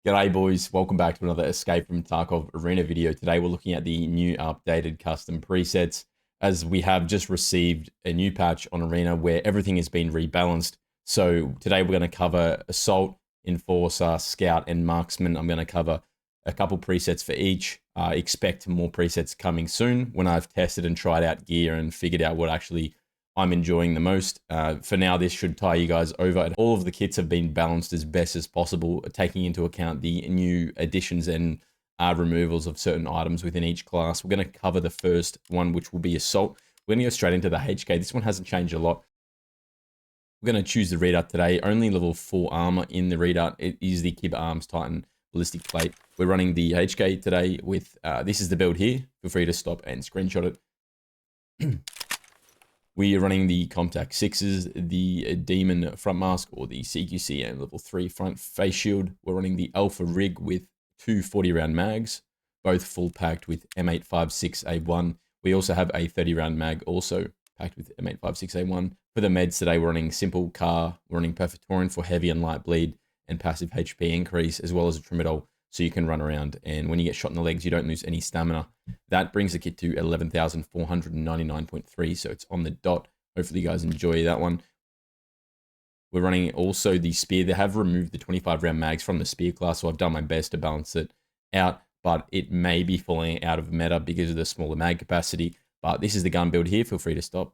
G'day boys, welcome back to another Escape from Tarkov Arena video. Today we're looking at the new updated custom presets as we have just received a new patch on Arena where everything has been rebalanced. So today we're going to cover Assault, Enforcer, Scout and Marksman. I'm going to cover a couple presets for each. Expect more presets coming soon when I've tested and tried out gear and figured out what actually I'm enjoying the most. For now, this should tie you guys over. All of the kits have been balanced as best as possible, taking into account the new additions and removals of certain items within each class. We're going to cover the first one, which will be Assault. We're going to go straight into the HK. This one hasn't changed a lot. We're going to choose the readout today. Only level 4 armor in the readout. It is the Kib Arms Titan Ballistic Plate. We're running the HK today with, this is the build here. Feel free to stop and screenshot it. We are running the Contact 6s, the Demon Front Mask or the CQC and level 3 front face shield. We're running the Alpha Rig with two 40-round mags, both full packed with M856A1. We also have a 30-round mag also packed with M856A1. For the meds today, we're running Simple Car, we're running Perfectorian for heavy and light bleed and passive HP increase, as well as a Tramadol, so you can run around. And when you get shot in the legs, you don't lose any stamina. That brings the kit to 11,499.3, so it's on the dot. Hopefully you guys enjoy that one. We're running also the Spear. They have removed the 25-round mags from the Spear class, so I've done my best to balance it out, but it may be falling out of meta because of the smaller mag capacity. But this is the gun build here. Feel free to stop.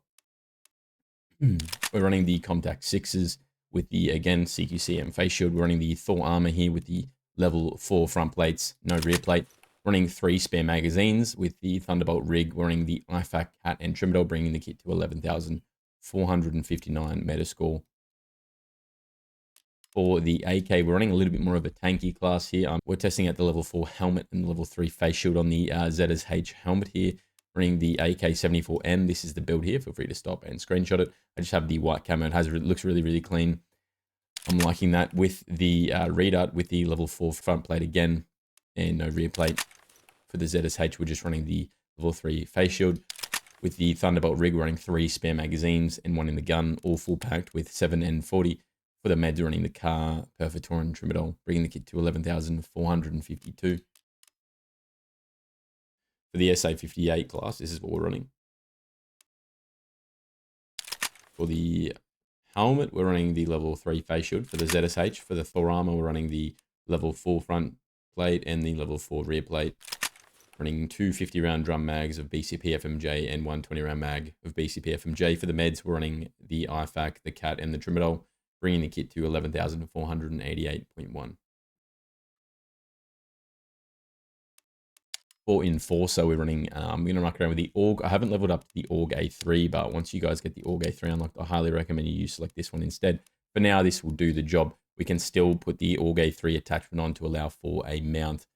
We're running the Contact 6s with the, again, CQCM face shield. We're running the Thor armor here with the level 4 front plates, no rear plate. Running 3 spare magazines with the Thunderbolt rig. We're running the IFAK Cat and Tramadol, bringing the kit to 11,459 metascore. For the AK, we're running a little bit more of a tanky class here. We're testing out the level 4 helmet and level 3 face shield on the ZSH helmet here. Running the AK-74M. This is the build here. Feel free to stop and screenshot it. I just have the white camo. It looks really, really clean. I'm liking that with the readout with the level 4 front plate again and no rear plate. For the ZSH, we're just running the level 3 face shield. With the Thunderbolt rig, we're running 3 spare magazines and 1 in the gun, all full packed with 7N40. For the meds, running the car, Perfectorian, Tramadol, bringing the kit to 11,452. For the SA58 class, this is what we're running. For the helmet, we're running the level 3 face shield. For the ZSH, for the Thor armor, we're running the level 4 front plate and the level 4 rear plate. Running 2 50-round drum mags of BCP FMJ and 1 20-round mag of BCP FMJ. For the meds, we're running the IFAK, the Cat, and the Tramadol, bringing the kit to 11,488.1. For Enforcer, we're running, I'm going to muck around with the AUG. I haven't leveled up the AUG A3, but once you guys get the AUG A3 unlocked, I highly recommend you select this one instead. For now, this will do the job. We can still put the AUG A3 attachment on to allow for a mount.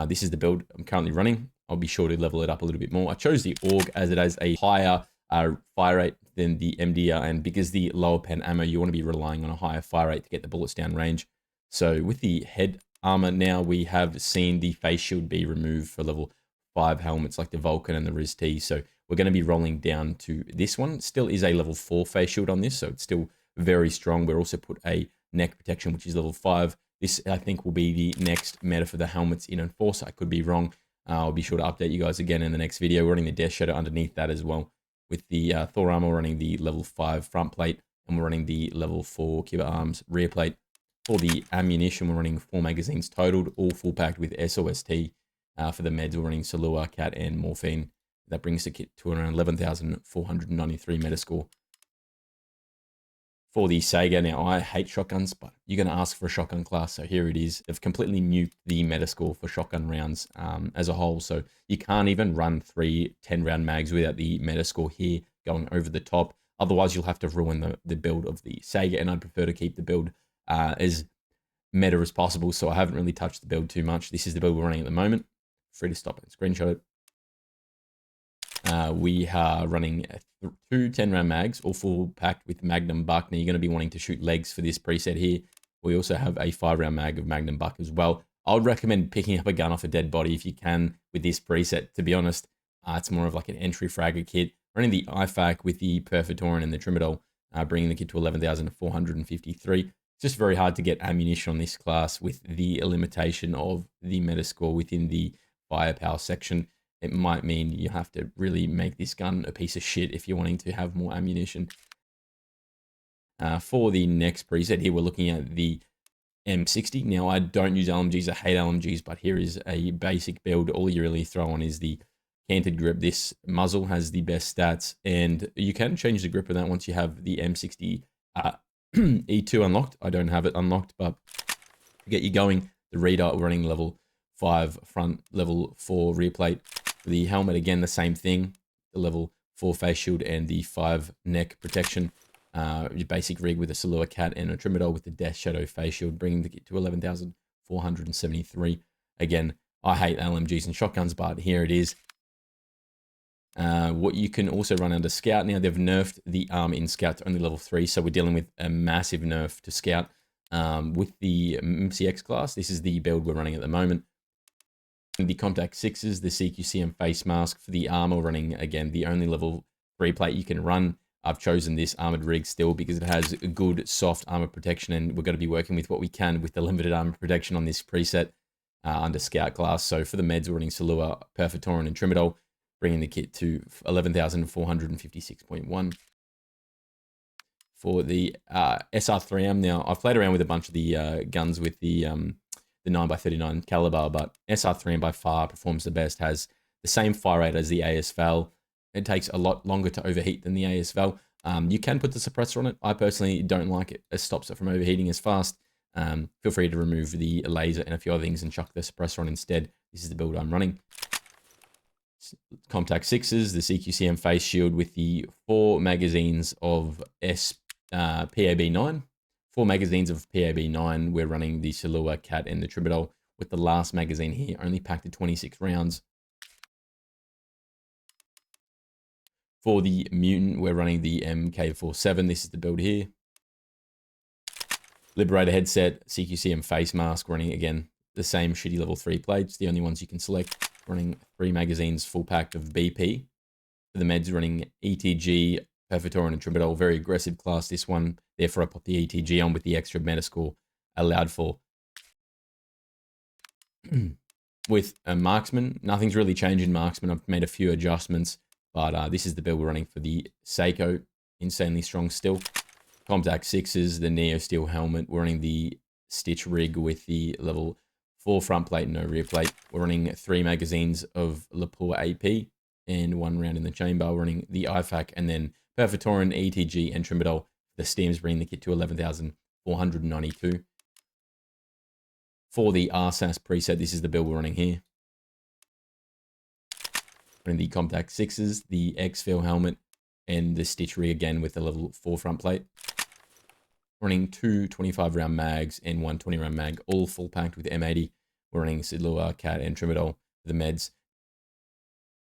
This is the build I'm currently running. I'll be sure to level it up a little bit more. I chose the AUG as it has a higher fire rate than the MDR, and because the lower pen ammo, you want to be relying on a higher fire rate to get the bullets down range. So with the head armor now, we have seen the face shield be removed for level 5 helmets like the Vulcan and the RSASS. So we're going to be rolling down to this one. Still is a level 4 face shield on this, so it's still very strong. We're also put a neck protection, which is level 5. This, I think, will be the next meta for the helmets in Enforcer. I could be wrong. I'll be sure to update you guys again in the next video. We're running the Death Shadow underneath that as well. With the Thor armor, we're running the level 5 front plate, and we're running the level 4 Kibber Arms rear plate. For the ammunition, we're running 4 magazines totaled, all full packed with SOST. For the meds, we're running Salua, Cat, and Morphine. That brings the kit to around 11,493 metascore. For the SAIGA, now I hate shotguns, but you're going to ask for a shotgun class, so here it is. They've completely nuked the metascore for shotgun rounds as a whole, so you can't even run 3 10-round mags without the metascore here going over the top. Otherwise, you'll have to ruin the build of the SAIGA, and I'd prefer to keep the build as meta as possible, so I haven't really touched the build too much. This is the build we're running at the moment. Free to stop and screenshot it. We are running 2 10-round mags, all full packed with Magnum Buck. Now, you're going to be wanting to shoot legs for this preset here. We also have a 5-round mag of Magnum Buck as well. I would recommend picking up a gun off a dead body if you can with this preset, to be honest. It's more of like an entry fragger kit. Running the IFAK with the Perfectorian and the Tramadol, bringing the kit to 11,453. just very hard to get ammunition on this class with the limitation of the metascore within the firepower section. It might mean you have to really make this gun a piece of shit if you're wanting to have more ammunition. For the next preset here, we're looking at the M60. Now, I don't use LMGs, I hate LMGs, but here is a basic build. All you really throw on is the canted grip. This muzzle has the best stats, and you can change the grip of that once you have the M60 E2 unlocked. I don't have it unlocked, but to get you going, the reader running level 5 front, level 4 rear plate. The helmet, again, the same thing, the level 4 face shield and the 5 neck protection. Your basic rig with a Salua Cat and a Trimadol with the Death Shadow face shield, bringing the kit to 11,473. Again, I hate LMGs and shotguns, but here it is. What you can also run under Scout. Now, they've nerfed the arm in Scout to only level 3, so we're dealing with a massive nerf to Scout. With the MCX class, this is the build we're running at the moment. The Contact 6s, the CQCM face mask. For the armor, running, again, the only level 3 plate you can run. I've chosen this armored rig still because it has a good soft armor protection, and we're going to be working with what we can with the limited armor protection on this preset under Scout class. So for the meds, we're running Salua, Perfitorin, and Trimadol, bringing the kit to 11,456.1. For the SR3M, now I've played around with a bunch of the guns with the 9x39 caliber, but SR3M by far performs the best, has the same fire rate as the ASVAL. It takes a lot longer to overheat than the ASVAL. You can put the suppressor on it. I personally don't like it. It stops it from overheating as fast. Feel free to remove the laser and a few other things and chuck the suppressor on instead. This is the build I'm running. Contact 6s, the CQCM face shield with the 4 magazines of PAB9. 4 magazines of PAB9. We're running the Salua Cat and the Trimadol with the last magazine here only packed to 26 rounds. For the Mutant, we're running the MK47. This is the build here. Liberator headset, CQCM face mask, running again the same shitty level 3 plates, the only ones you can select. Running 3 magazines, full pack of BP. For the meds, running ETG, Perfitorin, and Trimadol. Very aggressive class, this one. Therefore, I put the ETG on with the extra metascore allowed for. With a marksman, nothing's really changed in marksman. I've made a few adjustments, but this is the build we're running for the Sako. Insanely strong still. Contact 6s, the Neo Steel helmet. We're running the Stitch rig with the level 4 front plate, no rear plate. We're running 3 magazines of Lapua AP and 1 round in the chamber. We're running the IFAC and then Perfitorin, ETG, and Trimadol. The steams bring the kit to 11,492. For the RSASS preset, this is the build we're running here. Running the Contact 6s, the Exfil helmet, and the Stitch rig again with the level 4 front plate. Running 2 25 round mags and 1 20 round mag, all full packed with M80. We're running Salua, Cat, and Trimadol for the meds.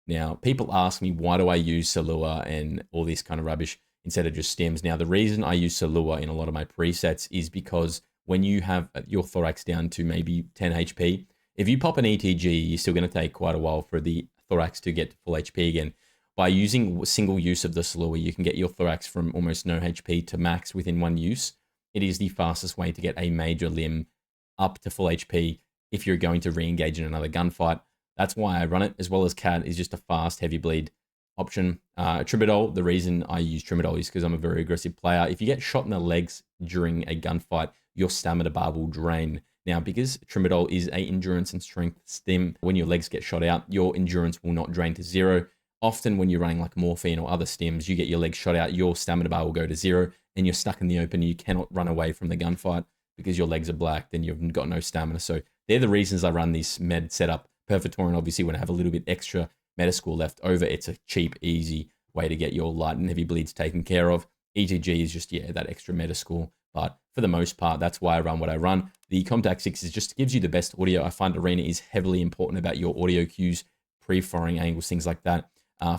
Now, people ask me, why do I use Salua and all this kind of rubbish instead of just stems? Now, the reason I use Salua in a lot of my presets is because when you have your thorax down to maybe 10 HP, if you pop an ETG, you're still going to take quite a while for the thorax to get to full HP again. By using single use of the Salua, you can get your thorax from almost no HP to max within 1 use. It is the fastest way to get a major limb up to full HP if you're going to re-engage in another gunfight. That's why I run it, as well as Cat is just a fast, heavy bleed option. Trimadol, the reason I use Trimadol is because I'm a very aggressive player. If you get shot in the legs during a gunfight, your stamina bar will drain. Now, because Trimadol is a endurance and strength stim, when your legs get shot out, your endurance will not drain to 0. Often when you're running like morphine or other stims, you get your legs shot out, your stamina bar will go to 0, and you're stuck in the open. You cannot run away from the gunfight because your legs are black, then you've got no stamina. So they're the reasons I run this med setup. Perfitorin, obviously, when I have a little bit extra metascore left over, it's a cheap, easy way to get your light and heavy bleeds taken care of. ETG is just, yeah, that extra metascore. But for the most part, that's why I run what I run. The Contact 6 is just gives you the best audio. I find Arena is heavily important about your audio cues, pre-firing angles, things like that.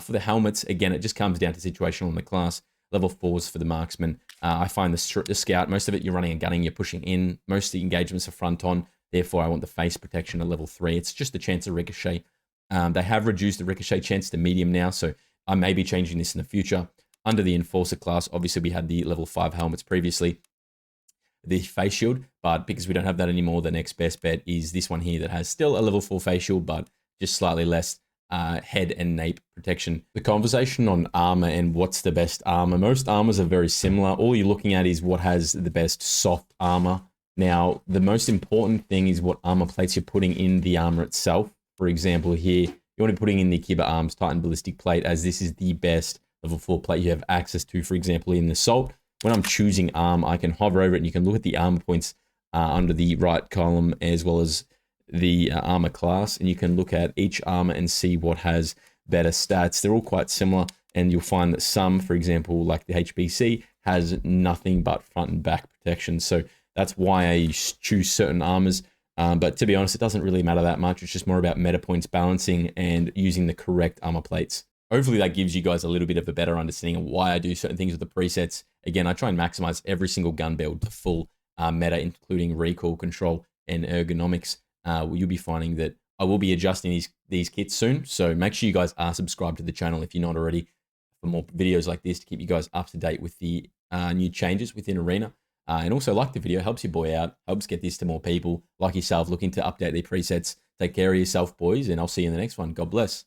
For the helmets, again, it just comes down to situational in the class. Level 4s for the marksman. I find the scout, most of it you're running and gunning, you're pushing in. Most of the engagements are front on. Therefore, I want the face protection at level 3. It's just a chance of ricochet. They have reduced the ricochet chance to medium now, so I may be changing this in the future. Under the Enforcer class, obviously we had the level 5 helmets previously. the face shield, but because we don't have that anymore, the next best bet is this one here that has still a level 4 face shield, but just slightly less head and nape protection. The conversation on armor and what's the best armor. Most armors are very similar. All you're looking at is what has the best soft armor. Now, the most important thing is what armor plates you're putting in the armor itself. For example, here, you want to be putting in the Kiba Arms Titan Ballistic Plate, as this is the best level 4 plate you have access to. For example, in the Assault, when I'm choosing arm, I can hover over it and you can look at the armor points under the right column, as well as the armor class, and you can look at each armor and see what has better stats. They're all quite similar, and you'll find that some, for example, like the HBC, has nothing but front and back protection. So that's why I choose certain armors. But to be honest, it doesn't really matter that much. It's just more about meta points balancing and using the correct armor plates. Hopefully that gives you guys a little bit of a better understanding of why I do certain things with the presets. Again, I try and maximize every single gun build to full meta, including recoil control and ergonomics. You'll be finding that I will be adjusting these kits soon. So make sure you guys are subscribed to the channel if you're not already, for more videos like this to keep you guys up to date with the new changes within Arena. And also like the video, helps your boy out, helps get this to more people like yourself looking to update their presets. Take care of yourself, boys, and I'll see you in the next one. God bless.